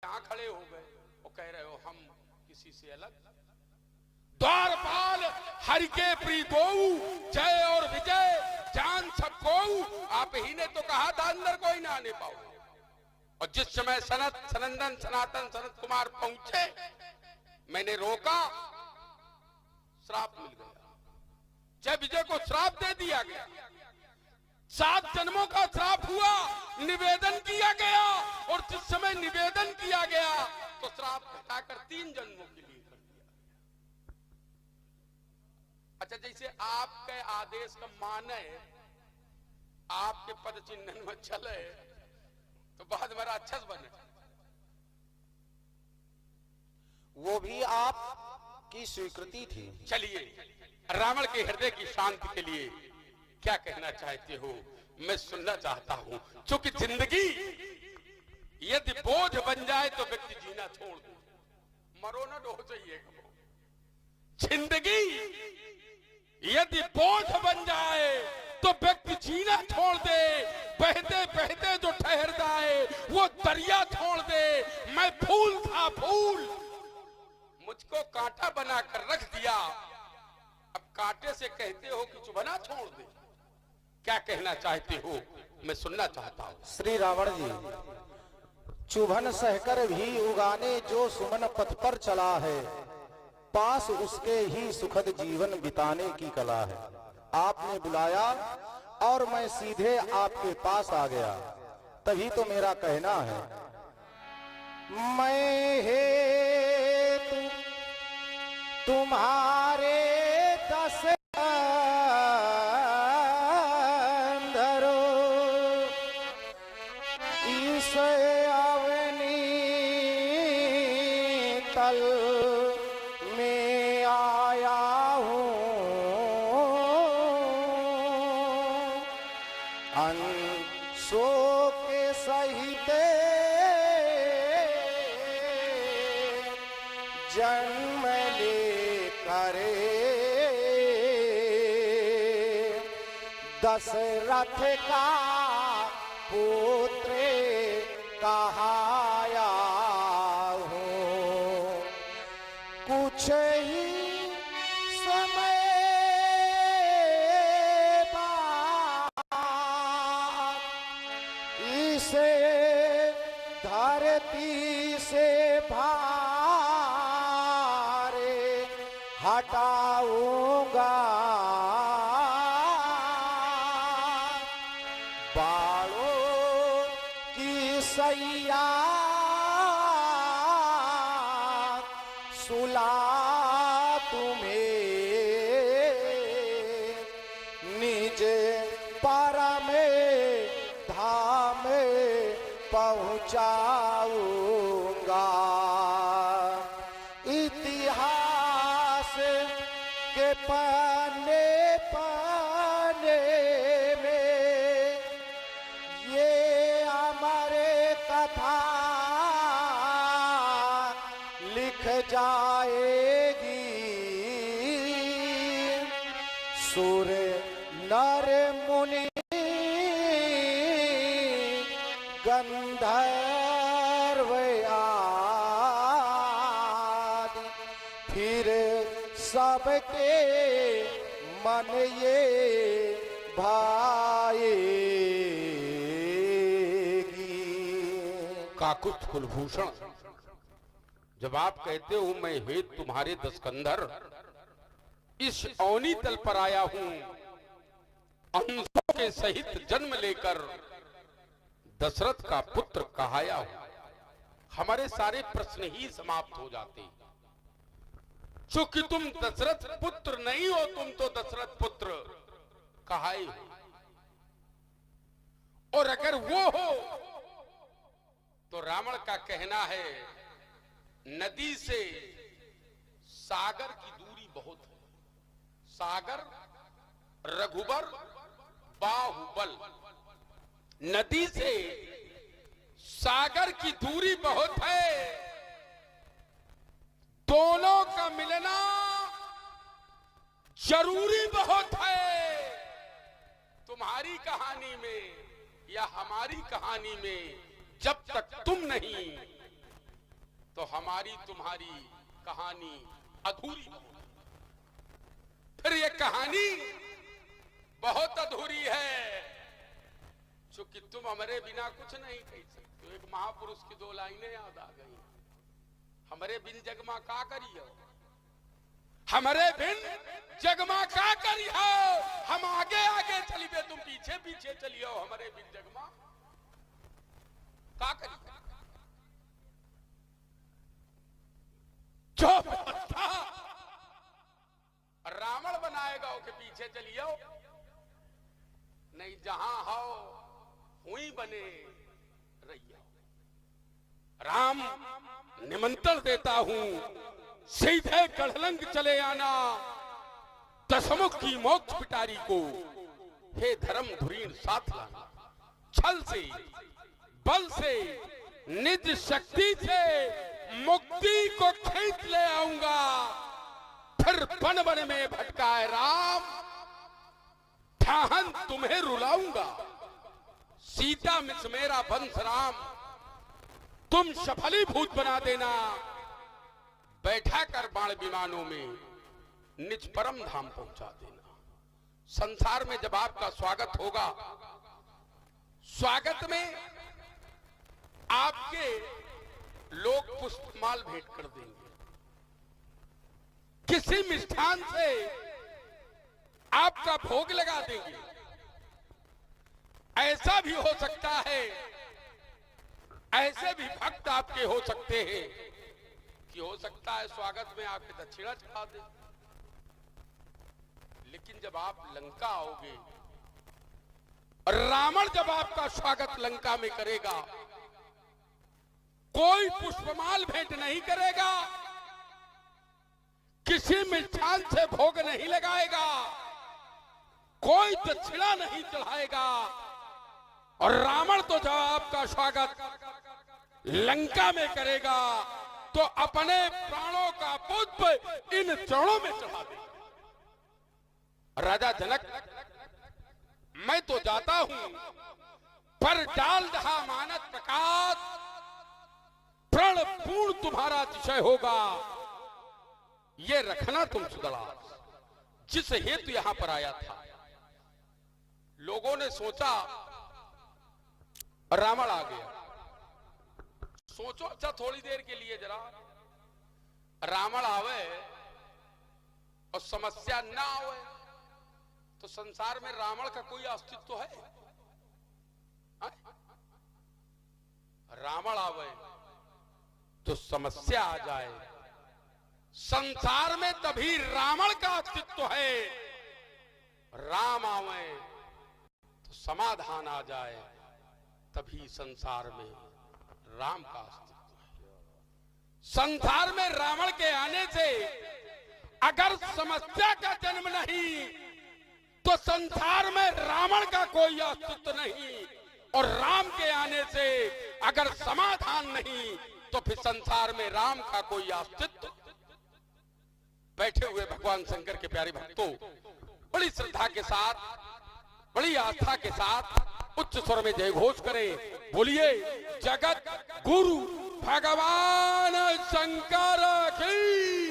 यहां खड़े हो गए और कह रहे हो हम किसी से अलग। द्वारपाल हरि के प्री दोऊ, जय और विजय जान सबको। आप ही ने तो कहा था अंदर कोई ना आने पाओ। और जिस समय सनंदन सनातन सनत कुमार पहुंचे, मैंने रोका, श्राप मिल गया। जय विजय को श्राप दे दिया गया। 7 जन्मों का श्राप हुआ, निवेदन किया गया। और जिस समय निवेदन किया गया तो श्राप घटाकर 3 जन्मों के लिए कर दिया। अच्छा, जैसे आपके आदेश का माने, आपके पद चिन्ह में चले तो बाद में राक्षस बने। वो भी आप की स्वीकृति थी। चलिए, रावण के हृदय की शांति के लिए क्या कहना चाहते हो, मैं सुनना चाहता हूं। क्योंकि जिंदगी यदि बोझ बन जाए तो व्यक्ति जीना छोड़ दे, मरो न हो चाहिए। जिंदगी यदि बोझ बन जाए तो व्यक्ति जीना छोड़ दे। बहते बहते जो ठहर जाए वो दरिया छोड़ दे। मैं फूल था फूल, मुझको कांटा बनाकर रख दिया, अब कांटे से कहते हो कि चुभना छोड़ दे। क्या कहना चाहते हो, मैं सुनना चाहता हूं। श्री रावण जी, चुभन सहकर भी उगाने जो सुमन पथ पर चला है, पास उसके ही सुखद जीवन बिताने की कला है। आपने बुलाया और मैं सीधे आपके पास आ गया, तभी तो मेरा कहना है। मैं हेतु तुम्हारे 10 तल में आया हूँ, अंशों के सहित जन्म लेकर दशरथ का पुत्र कहाया हूँ। कुछ ही समय बाद इसे धरती से भारे हटाऊंगा। बालों की सैया सुला तुम्हें निज परम धाम पहुंचाऊंगा। इतिहास के पन्ने पन्ने में ये हमारे कथा लिख जाएगी। सुर नर मुनि गंधर्व आदि फिर सबके मन ये भाएगी। काकुत्थ कुलभूषण, जब आप कहते हो मैं हेत तुम्हारे 10 कंधर इस अवनी तल पर आया हूं, अंशों के सहित जन्म लेकर दशरथ का पुत्र कहाया हूं, हमारे सारे प्रश्न ही समाप्त हो जाते। चूंकि तुम दशरथ पुत्र नहीं हो, तुम तो दशरथ पुत्र कहाए हो। और अगर वो हो तो रावण का कहना है नदी से सागर की दूरी बहुत है। सागर, रघुबर, बाहुबल, नदी से सागर की दूरी बहुत है। दोनों का मिलना जरूरी बहुत है। तुम्हारी कहानी में या हमारी कहानी में जब तक तुम नहीं तो हमारी तुम्हारी कहानी अधूरी हो। फिर ये कहानी बहुत अधूरी है, क्योंकि तुम हमारे बिना कुछ नहीं कह सकते। एक महापुरुष की 2 लाइनें याद आ गई, हमारे बिन जगमा का करियो, हमारे बिन जगमा का करियो। हम आगे आगे चलिए, तुम पीछे पीछे चलियो, हमारे बिन जगमा का करियो। जो व्यवस्था रावण बनाएगा उसके पीछे चलियो, नहीं जहां हो हुई बने रहियो। राम निमंत्रण देता हूं, सीधे गढ़लंग चले आना, दशमुख की मोक्ष पिटारी को हे धर्म धुरीण साथ लाना। छल से बल से निज शक्ति से मुक्ति को खींच ले आऊंगा। फिर बन बन में भटकाए राम, ठाहन तुम्हें रुलाऊंगा। सीता मिस मेरा वंश राम, तुम सफलीभूत बना देना। बैठा कर बाण विमानों में निज परम धाम पहुंचा देना। संसार में जब आपका स्वागत होगा, स्वागत में आपके लोग पुष्पमाल भेंट कर देंगे, किसी मिष्ठान से आपका भोग लगा देंगे। ऐसा भी हो सकता है, ऐसे भी भक्त आपके हो सकते हैं कि हो सकता है स्वागत में आपके दक्षिणा चढ़ा दे। लेकिन जब आप लंका आओगे और रावण जब आपका स्वागत लंका में करेगा, कोई पुष्पमाल भेंट नहीं करेगा, किसी मिष्ठान से भोग नहीं लगाएगा, कोई दक्षिणा नहीं चढ़ाएगा। और रावण तो जब आपका स्वागत लंका में करेगा तो अपने प्राणों का पुष्प इन चरणों में चढ़ा देगा। राजा जनक, मैं तो जाता हूं, पर डाल रहा मानस प्रकाश, प्रण पूर्ण तुम्हारा अतिशय होगा। ये रखना तुम सुदलास, जिस हेतु यहां पर आया था। लोगों ने सोचा रावण आ गया। सोचो अच्छा थोड़ी देर के लिए जरा, रावण आवे और समस्या ना आवे तो संसार में रावण का कोई अस्तित्व है? रावण आवे तो समस्या आ जाए, संसार में तभी रावण का अस्तित्व है। राम आवे तो समाधान आ जाए, तभी संसार में राम का अस्तित्व है। संसार में रावण के आने से अगर समस्या का जन्म नहीं तो संसार में रावण का कोई अस्तित्व नहीं, और राम के आने से अगर समाधान नहीं तो फिर संसार में राम का कोई अस्तित्व। बैठे हुए भगवान शंकर के प्यारे भक्तों, बड़ी श्रद्धा के साथ, बड़ी आस्था के साथ उच्च स्वर में जय घोष करें। बोलिए जगत गुरु भगवान शंकर की।